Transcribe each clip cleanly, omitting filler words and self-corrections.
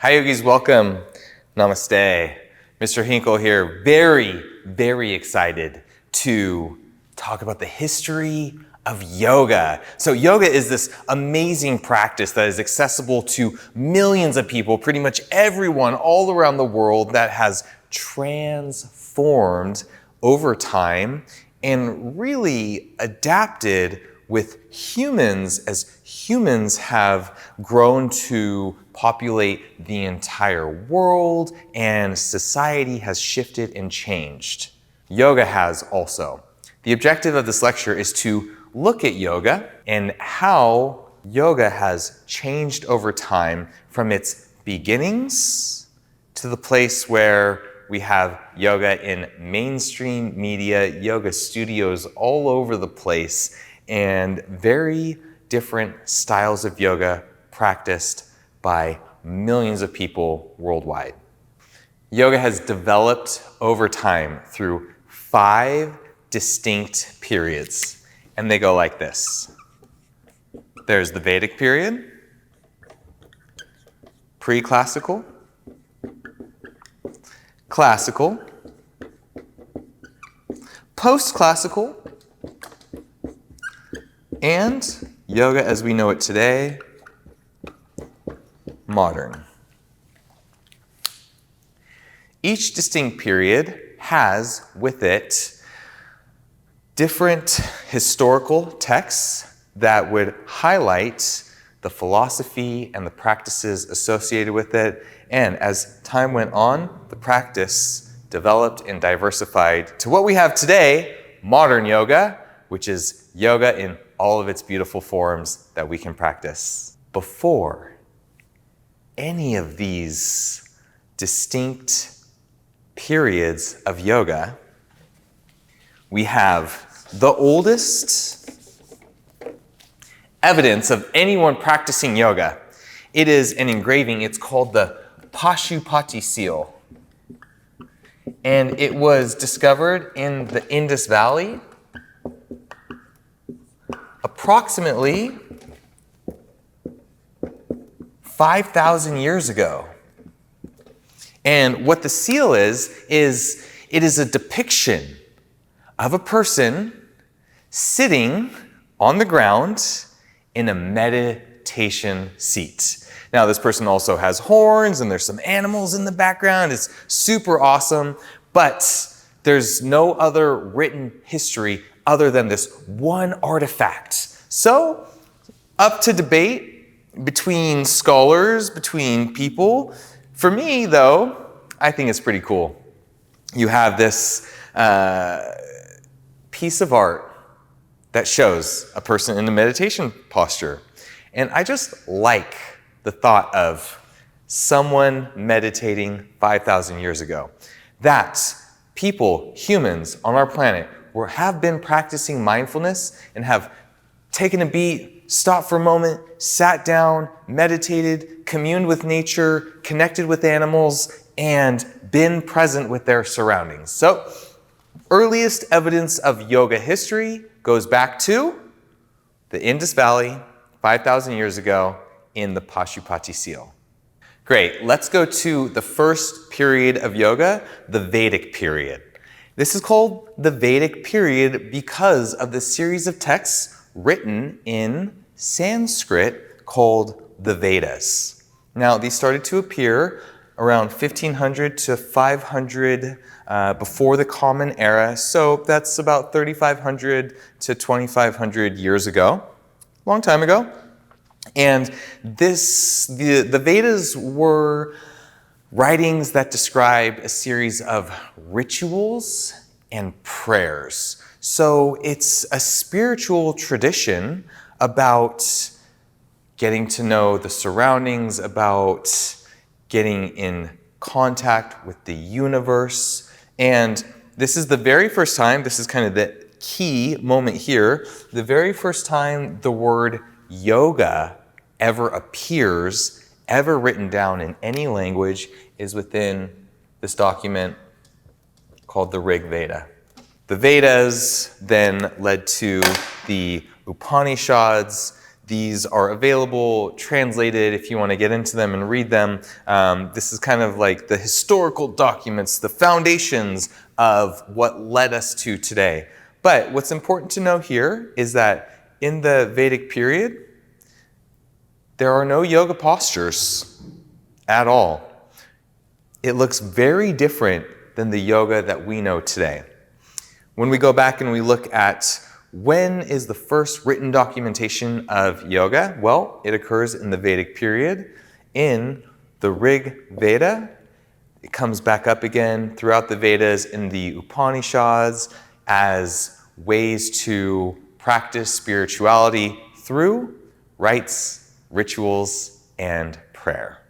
Hi yogis, welcome. Namaste. Mr. Henkle here, very excited to talk about the history of yoga. So yoga is this amazing practice that is accessible to millions of people, pretty much everyone all around the world, that has transformed over time and really adapted with humans as humans have grown to populate the entire world and society has shifted and changed. Yoga has also. The objective of this lecture is to look at yoga and how yoga has changed over time from its beginnings to the place where we have yoga in mainstream media, yoga studios all over the place, and very different styles of yoga practiced by millions of people worldwide. Yoga has developed over time through 5 distinct periods, and they go like this. There's the Vedic period, pre-classical, classical, post-classical, and yoga as we know it today, modern. Each distinct period has with it different historical texts that would highlight the philosophy and the practices associated with it. And as time went on, the practice developed and diversified to what we have today, modern yoga, which is yoga in all of its beautiful forms that we can practice. Before any of these distinct periods of yoga, we have the oldest evidence of anyone practicing yoga. It is an engraving. It's called the Pashupati Seal. And it was discovered in the Indus Valley approximately 5,000 years ago. And what the seal is it is a depiction of a person sitting on the ground in a meditation seat. Now, this person also has horns and there's some animals in the background. It's super awesome, but there's no other written history other than this one artifact. So, up to debate between scholars, between people. For me, though, I think it's pretty cool. You have this piece of art that shows a person in a meditation posture. And I just like the thought of someone meditating 5,000 years ago. That people, humans on our planet, have been practicing mindfulness and have taken a beat, stopped for a moment, sat down, meditated, communed with nature, connected with animals, and been present with their surroundings. So, earliest evidence of yoga history goes back to the Indus Valley 5,000 years ago in the Pashupati Seal. Great, let's go to the first period of yoga, the Vedic period. This is called the Vedic period because of the series of texts written in Sanskrit called the Vedas. Now, these started to appear around 1500 to 500 before the Common Era, so that's about 3,500 to 2,500 years ago, long time ago. And the Vedas were writings that describe a series of rituals and prayers. So it's a spiritual tradition about getting to know the surroundings, about getting in contact with the universe. And this is the very first time, this is kind of the key moment here, the very first time the word yoga ever appears, ever written down in any language, is within this document called the Rig Veda. The Vedas then led to the Upanishads, These are available, translated, if you want to get into them and read them. This is kind of like the historical documents, the foundations of what led us to today. But what's important to know here is that in the Vedic period, there are no yoga postures at all. It looks very different than the yoga that we know today. When we go back and we look at when is the first written documentation of yoga, well, it occurs in the Vedic period in the Rig Veda. It comes back up again throughout the Vedas in the Upanishads as ways to practice spirituality through rites, rituals, and prayer.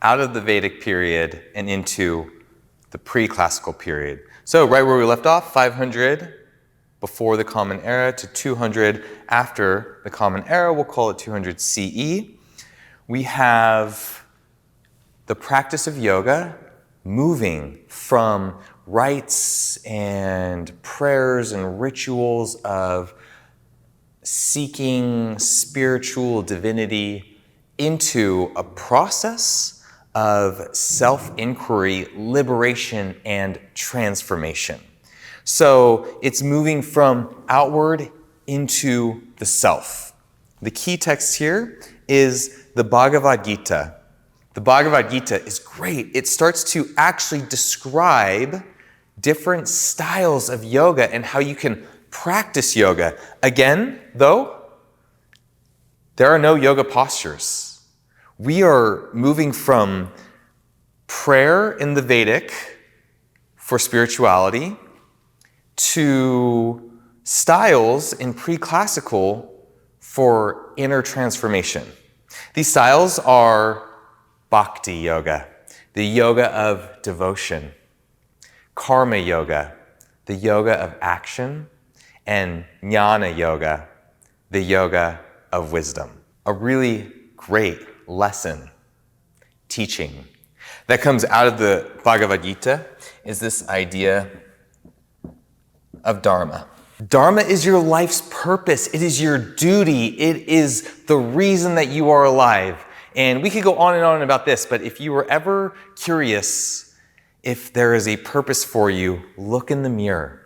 Out of the Vedic period and into the pre-classical period. So right where we left off, 500 before the Common Era to 200 after the Common Era, we'll call it 200 CE. We have the practice of yoga moving from rites and prayers and rituals of seeking spiritual divinity into a process of self-inquiry, liberation, and transformation. So it's moving from outward into the self. The key text here is the Bhagavad Gita. The Bhagavad Gita is great. It starts to actually describe different styles of yoga and how you can practice yoga. Again, though, there are no yoga postures. We are moving from prayer in the Vedic for spirituality to styles in pre-classical for inner transformation. These styles are Bhakti yoga, the yoga of devotion, Karma yoga, the yoga of action, and Jnana yoga, the yoga of wisdom. A really great lesson, teaching, that comes out of the Bhagavad Gita is this idea of Dharma. Dharma is your life's purpose. It is your duty. It is the reason that you are alive. And we could go on and on about this, but if you were ever curious if there is a purpose for you, look in the mirror.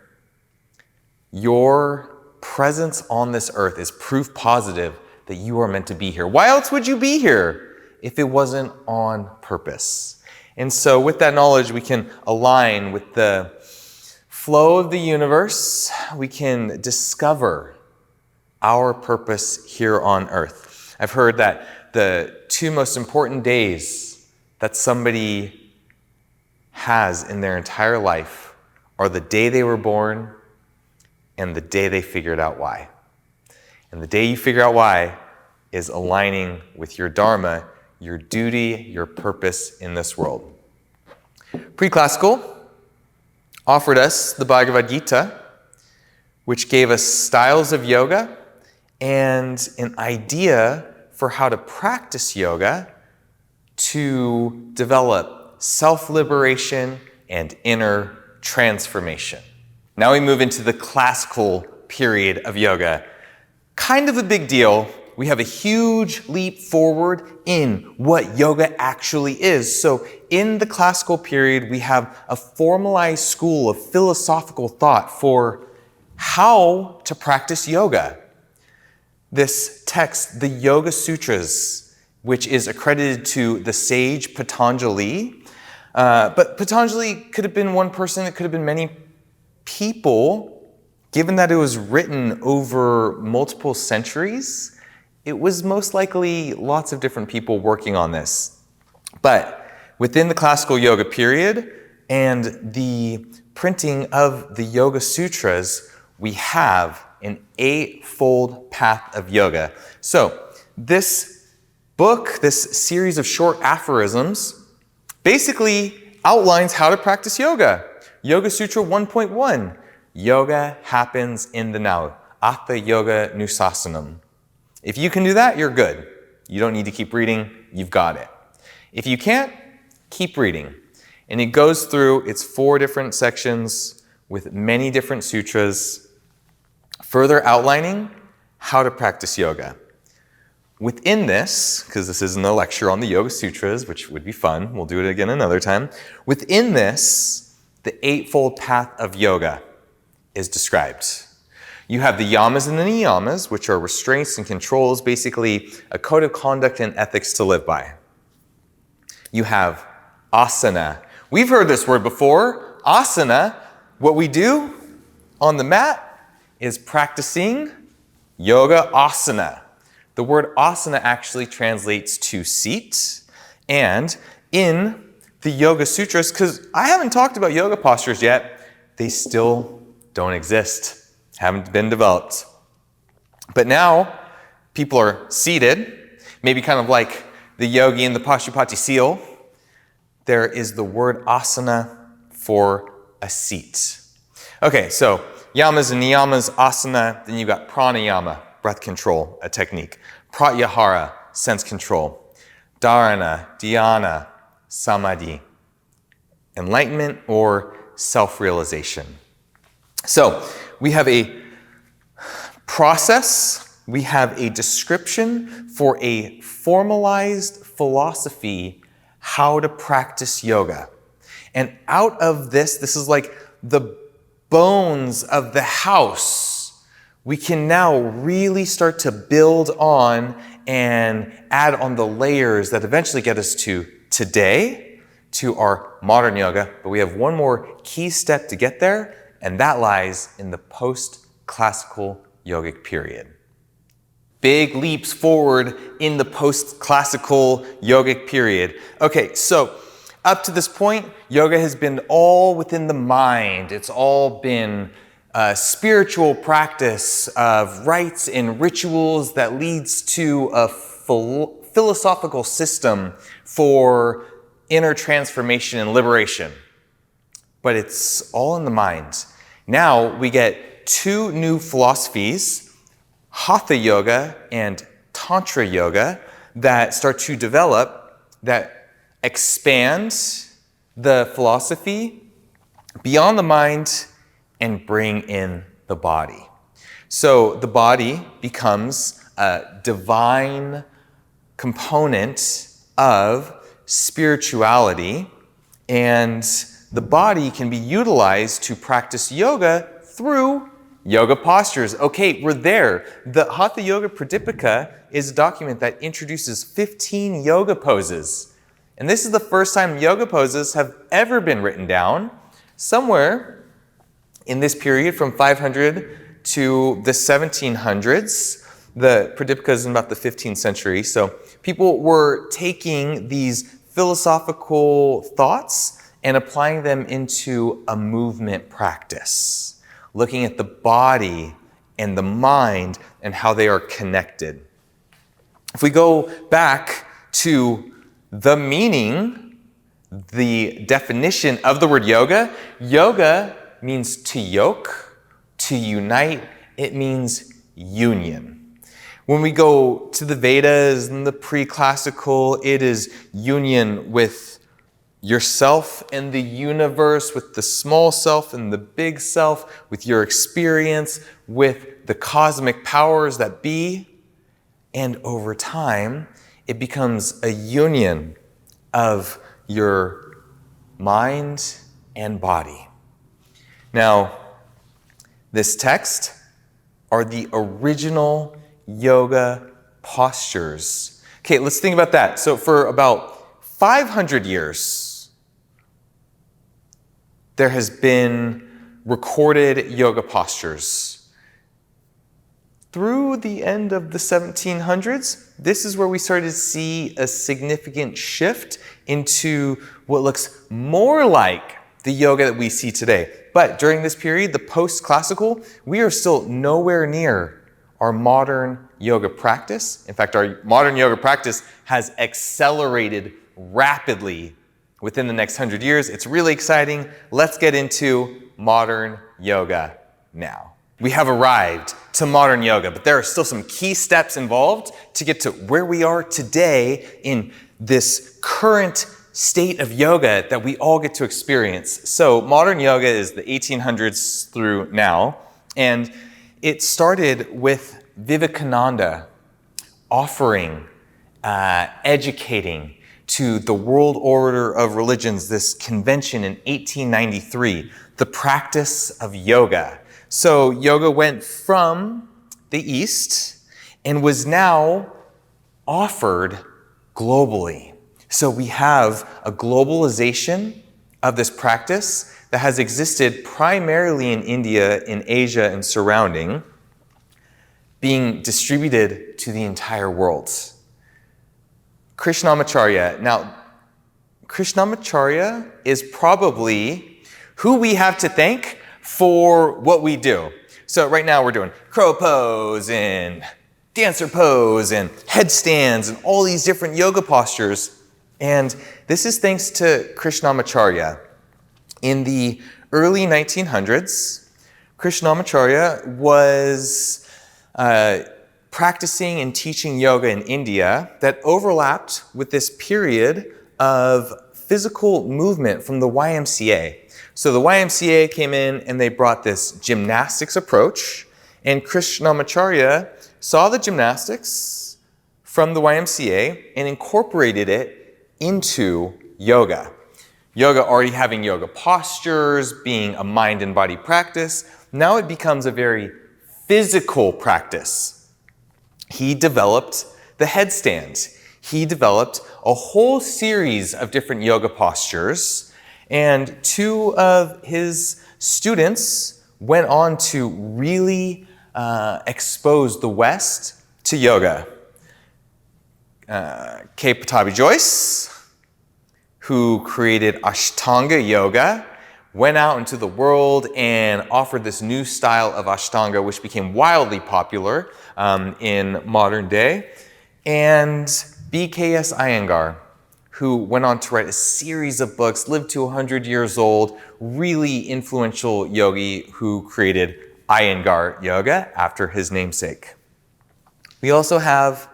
Your presence on this earth is proof positive that you are meant to be here. Why else would you be here if it wasn't on purpose? And so with that knowledge, we can align with the flow of the universe. We can discover our purpose here on earth. I've heard that the two most important days that somebody has in their entire life are the day they were born and the day they figured out why. And the day you figure out why is aligning with your dharma, your duty, your purpose in this world. Pre-classical offered us the Bhagavad Gita, which gave us styles of yoga and an idea for how to practice yoga to develop self-liberation and inner transformation. Now we move into the classical period of yoga. Kind of a big deal. We have a huge leap forward in what yoga actually is. So in the classical period, we have a formalized school of philosophical thought for how to practice yoga. This text, the Yoga Sutras, which is accredited to the sage Patanjali, but Patanjali could have been one person, it could have been many people. Given that it was written over multiple centuries, it was most likely lots of different people working on this. But within the classical yoga period and the printing of the Yoga Sutras, we have an 8-fold path of yoga. So this book, this series of short aphorisms, basically outlines how to practice yoga. Yoga Sutra 1.1, yoga happens in the now. Atha Yoga Nusasanam. If you can do that, you're good. You don't need to keep reading, you've got it. If you can't, keep reading. And it goes through its 4 different sections with many different sutras, further outlining how to practice yoga. Within this, because this isn't a lecture on the Yoga Sutras, which would be fun, we'll do it again another time. Within this, the Eightfold Path of Yoga is described. You have the yamas and the niyamas, which are restraints and controls, basically a code of conduct and ethics to live by. You have asana. We've heard this word before. Asana, what we do on the mat is practicing yoga asana. The word asana actually translates to seat. And in the Yoga Sutras, because I haven't talked about yoga postures yet, they still don't exist, haven't been developed. But now people are seated, maybe kind of like the yogi in the Pashupati Seal. There is the word asana for a seat. Okay, so yamas and niyamas, asana, then you got pranayama, breath control, a technique. Pratyahara, sense control. Dharana, dhyana, samadhi, enlightenment or self-realization. So we have a process, we have a description for a formalized philosophy how to practice yoga. And out of this is like the bones of the house. We can now really start to build on and add on the layers that eventually get us to today, to our modern yoga. But we have one more key step to get there, and that lies in the post-classical yogic period. Big leaps forward in the post-classical yogic period. Okay, so up to this point, yoga has been all within the mind. It's all been spiritual practice of rites and rituals that leads to a philosophical system for inner transformation and liberation. But it's all in the mind. Now we get two new philosophies, Hatha Yoga and Tantra Yoga, that start to develop, that expand the philosophy beyond the mind and bring in the body. So the body becomes a divine component of spirituality, and the body can be utilized to practice yoga through yoga postures. Okay, we're there. The Hatha Yoga Pradipika is a document that introduces 15 yoga poses. And this is the first time yoga poses have ever been written down. Somewhere in this period from 500 to the 1700s, the Pradipika is in about the 15th century. So people were taking these philosophical thoughts and applying them into a movement practice, looking at the body and the mind and how they are connected. If we go back to the meaning, the definition of the word yoga, yoga means to yoke, to unite. It means union. When we go to the Vedas and the pre-classical, it is union with yourself and the universe, with the small self and the big self, with your experience, with the cosmic powers that be. And over time, it becomes a union of your mind and body. Now, this text are the original yoga postures. Okay, let's think about that. So for about 500 years, there has been recorded yoga postures. Through the end of the 1700s, this is where we started to see a significant shift into what looks more like the yoga that we see today. But during this period, the post-classical, we are still nowhere near our modern yoga practice. In fact, our modern yoga practice has accelerated rapidly within the next 100 years. It's really exciting. Let's get into modern yoga now. We have arrived to modern yoga, but there are still some key steps involved to get to where we are today in this current state of yoga that we all get to experience. So modern yoga is the 1800s through now, and it started with Vivekananda offering, educating to the world order of religions this convention in 1893, the practice of yoga. So yoga went from the East and was now offered globally. So we have a globalization of this practice that has existed primarily in India, in Asia, and surrounding, being distributed to the entire world. Krishnamacharya. Now, Krishnamacharya is probably who we have to thank for what we do. So right now we're doing crow pose and dancer pose and headstands and all these different yoga postures. And this is thanks to Krishnamacharya. In the early 1900s, Krishnamacharya was practicing and teaching yoga in India that overlapped with this period of physical movement from the YMCA. So the YMCA came in and they brought this gymnastics approach, and Krishnamacharya saw the gymnastics from the YMCA and incorporated it into yoga. Yoga already having yoga postures, being a mind and body practice, now it becomes a very physical practice. He developed the headstand. He developed a whole series of different yoga postures, and two of his students went on to really expose the West to yoga. K. Pattabhi Jois, who created Ashtanga Yoga, went out into the world and offered this new style of Ashtanga, which became wildly popular in modern day. And BKS Iyengar, who went on to write a series of books, lived to 100 years old, really influential yogi who created Iyengar Yoga after his namesake. We also have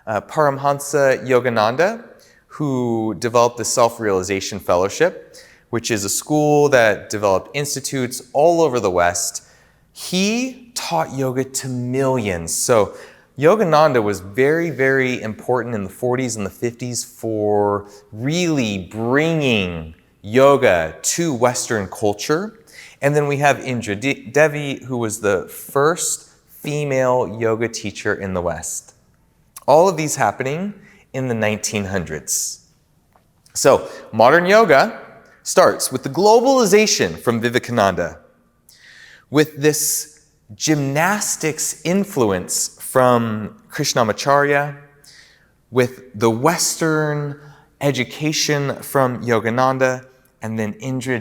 Paramhansa Yogananda, who developed the Self-Realization Fellowship, which is a school that developed institutes all over the West. He taught yoga to millions. So Yogananda was very, very important in the 40s and the 50s for really bringing yoga to Western culture. And then we have Indra Devi, who was the first female yoga teacher in the West. All of these happening in the 1900s. So modern yoga starts with the globalization from Vivekananda, with this gymnastics influence from Krishnamacharya, with the Western education from Yogananda, and then Indra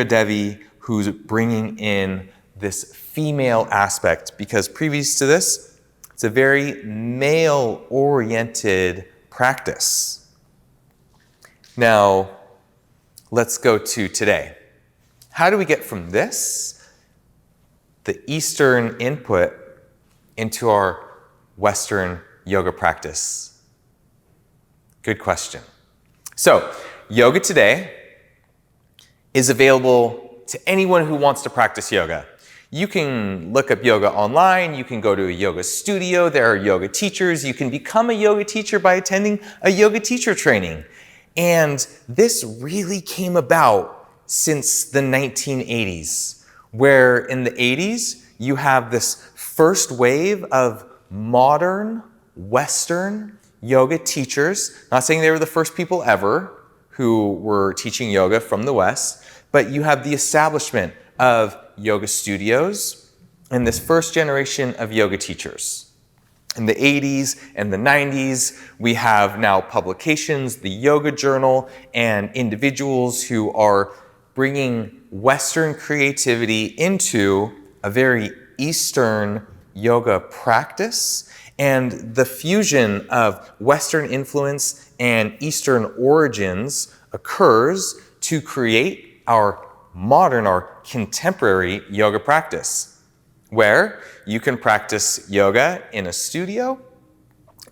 Devi, who's bringing in this female aspect, because previous to this, it's a very male-oriented practice. Now, let's go to today. How do we get from this, the Eastern input, into our Western yoga practice? Good question. So, yoga today is available to anyone who wants to practice yoga. You can look up yoga online, you can go to a yoga studio, there are yoga teachers, you can become a yoga teacher by attending a yoga teacher training. And this really came about since the 1980s, where in the 80s, you have this first wave of modern Western yoga teachers, not saying they were the first people ever who were teaching yoga from the West, but you have the establishment of yoga studios and this first generation of yoga teachers. In the 80s and the 90s, we have now publications, the Yoga Journal, and individuals who are bringing Western creativity into a very Eastern yoga practice. And the fusion of Western influence and Eastern origins occurs to create our modern or contemporary yoga practice, where you can practice yoga in a studio,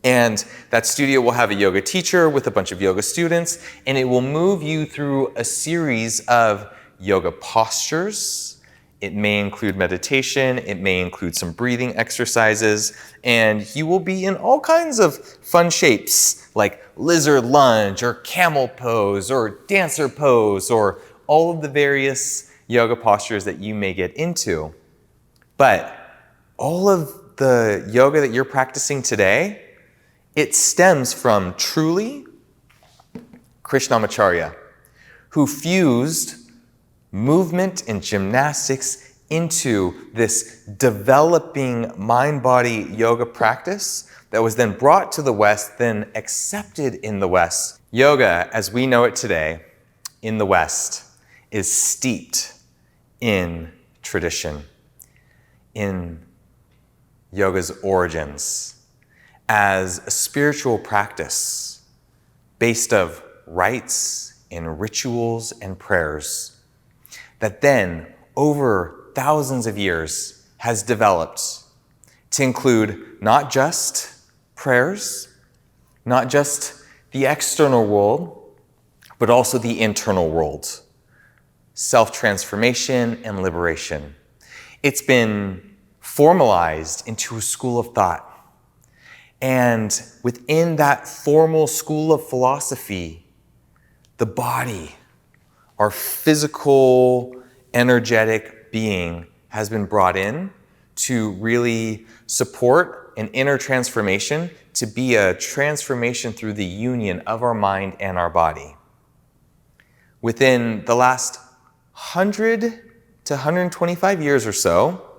and that studio will have a yoga teacher with a bunch of yoga students, and it will move you through a series of yoga postures It may include meditation, it may include some breathing exercises, and you will be in all kinds of fun shapes like lizard lunge or camel pose or dancer pose or all of the various yoga postures that you may get into. But all of the yoga that you're practicing today, it stems from truly Krishnamacharya, who fused movement and gymnastics into this developing mind-body yoga practice that was then brought to the West, then accepted in the West. Yoga, as we know it today, in the West, is steeped in tradition, in yoga's origins, as a spiritual practice based of rites and rituals and prayers that then, over thousands of years, has developed to include not just prayers, not just the external world, but also the internal world, self-transformation and liberation. It's been formalized into a school of thought. And within that formal school of philosophy, the body, our physical, energetic being has been brought in to really support an inner transformation, to be a transformation through the union of our mind and our body. Within the last 100 to 125 years or so,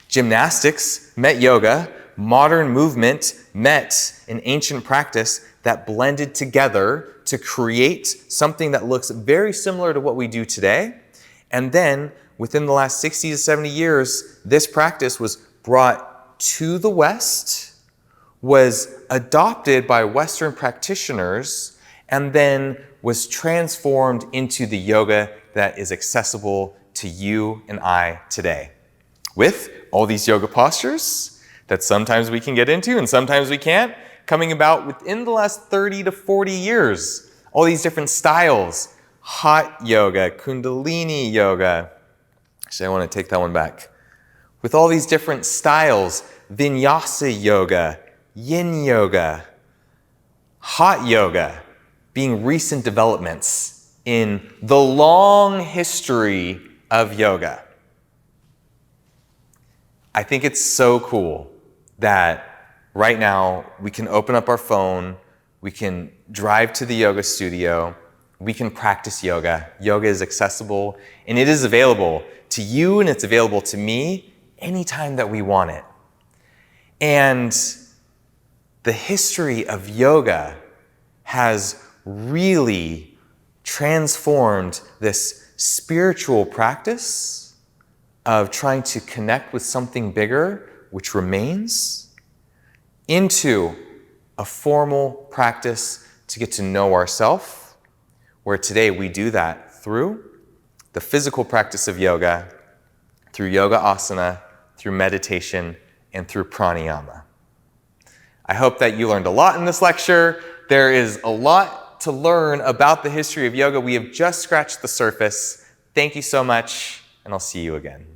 gymnastics met yoga, modern movement met an ancient practice that blended together to create something that looks very similar to what we do today. And then within the last 60 to 70 years, this practice was brought to the West, was adopted by Western practitioners, and then was transformed into the yoga that is accessible to you and I today. With all these yoga postures that sometimes we can get into and sometimes we can't, coming about within the last 30 to 40 years. All these different styles, hot yoga, kundalini yoga. Actually, I want to take that one back. With all these different styles, vinyasa yoga, yin yoga, hot yoga, being recent developments in the long history of yoga. I think it's so cool that right now we can open up our phone, we can drive to the yoga studio, we can practice yoga. Yoga is accessible and it is available to you and it's available to me anytime that we want it. And the history of yoga has really transformed this spiritual practice of trying to connect with something bigger, which remains, into a formal practice to get to know ourselves, where today we do that through the physical practice of yoga, through yoga asana, through meditation, and through pranayama. I hope that you learned a lot in this lecture. There is a lot to learn about the history of yoga. We have just scratched the surface. Thank you so much, and I'll see you again.